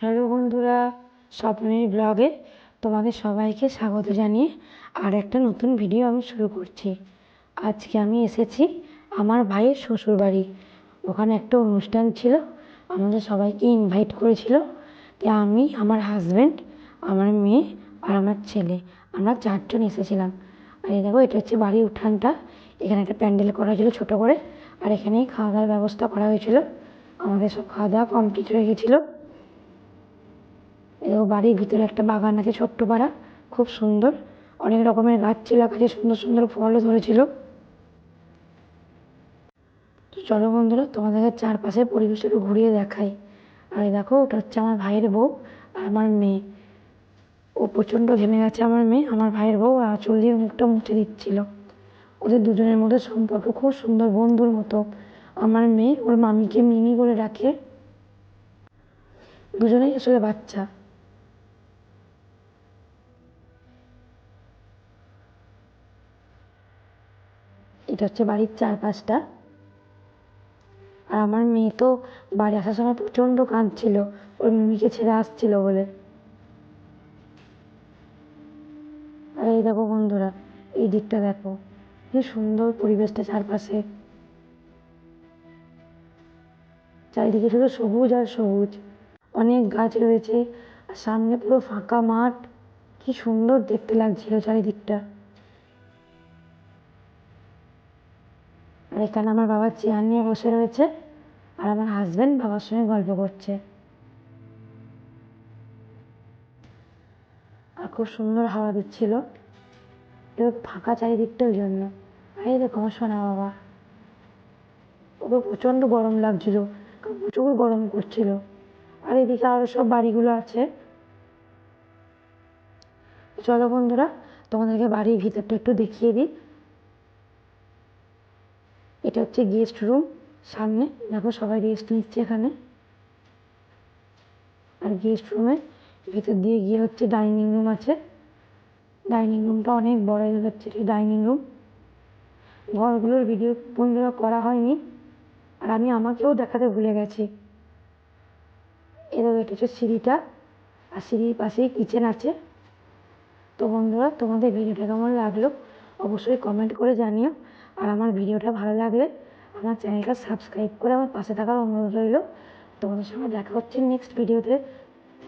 Hello বন্ধুরা, স্বপ্নের ব্লগে তোমাদের সবাইকে স্বাগত জানিয়ে আর একটা নতুন ভিডিও আমি শুরু করছি। আজকে আমি এসেছি আমার ভাইয়ের শ্বশুরবাড়ি। ওখানে একটা অনুষ্ঠান ছিল, আমাদের সবাইকে ইনভাইট করেছিল। আমি, আমার হাজব্যান্ড, আমার মেয়ে আর আমার ছেলে, আমরা 4 জন এসেছিলাম। আর এই দেখো, এটা হচ্ছে বাড়ির উঠানটা। এখানে একটা প্যান্ডেল করা হয়েছিল ছোটো করে, আর এখানেই খাওয়া দাওয়ার ব্যবস্থা করা হয়েছিল। আমাদের সব খাওয়া দাওয়া কমপ্লিট হয়ে গেছিলো। এবং বাড়ির ভিতরে একটা বাগান আছে, ছোট্ট পাড়া, খুব সুন্দর। অনেক রকমের গাছ ছিল, গাছে সুন্দর সুন্দর ফলও ধরেছিল। তো চলো বন্ধুরা, তোমাদেরকে চারপাশের পরিবেশটা একটু ঘুরিয়ে দেখাই। আর এই দেখো, ওটা হচ্ছে আমার ভাইয়ের বউ আর আমার মেয়ে। ও প্রচণ্ড ঘেমে গেছে আমার মেয়ে, আমার ভাইয়ের বউ আঁচল দিয়ে মুখটা মুছে দিচ্ছিল। ওদের দুজনের মধ্যে সম্পর্ক খুব সুন্দর, বন্ধুর মতো। আমার মেয়ে ওর মামিকে মিমি করে রাখে। দুজনেই আসলে বাচ্চা। এটা হচ্ছে বাড়ির চারপাশটা। আর আমার মেয়ে তো বাড়ি আসার সময় প্রচণ্ড কাঁদছিল, ওর মিমিকে ছেড়ে আসছিল বলে। আর এই দেখো বন্ধুরা, এই দিকটা দেখো, কি সুন্দর পরিবেশটা চারপাশে। চারিদিকে শুধু সবুজ আর সবুজ, অনেক গাছ রয়েছে। আর সামনে পুরো ফাঁকা মাঠ, কি সুন্দর দেখতে লাগছিল চারিদিকটা। আর এখানে আমার বাবা চেয়ার নিয়ে বসে রয়েছে, আর আমার হাজব্যান্ড বাবার সঙ্গে গল্প করছে। আর খুব সুন্দর হাওয়া দিচ্ছিল, এবার ফাঁকা চারিদিকটা, ওই জন্য। আর এই দেখো আমার সোনা বাবা, ওকে প্রচণ্ড গরম লাগছিল, প্রচুর গরম করছিল। আর এদিকে আরও সব বাড়িগুলো আছে। চলো বন্ধুরা, তোমাদেরকে বাড়ির ভিতরটা একটু দেখিয়ে দিই। এটা হচ্ছে গেস্ট রুম। সামনে দেখো সবাই রেস্ট নিচ্ছে এখানে। আর গেস্ট রুমে ভিতর দিয়ে গিয়ে হচ্ছে ডাইনিং রুম আছে। ডাইনিং রুমটা অনেক বড় হয়ে যাচ্ছে, ডাইনিং রুম। ঘরগুলোর ভিডিও বন্ধুরা করা হয়নি, আর আমি আমাকেও দেখাতে ভুলে গেছি। এটা হচ্ছে সিঁড়িটা, আর সিঁড়ির পাশেই কিচেন আছে। তো বন্ধুরা, তোমাদের ভিডিওটা কেমন লাগলো অবশ্যই কমেন্ট করে জানিও। আর আমার ভিডিওটা ভালো লাগলে আমার চ্যানেলটা সাবস্ক্রাইব করে আমার পাশে থাকার অনুরোধ রইল। তোমাদের সঙ্গে দেখা হচ্ছে নেক্সট ভিডিওতে।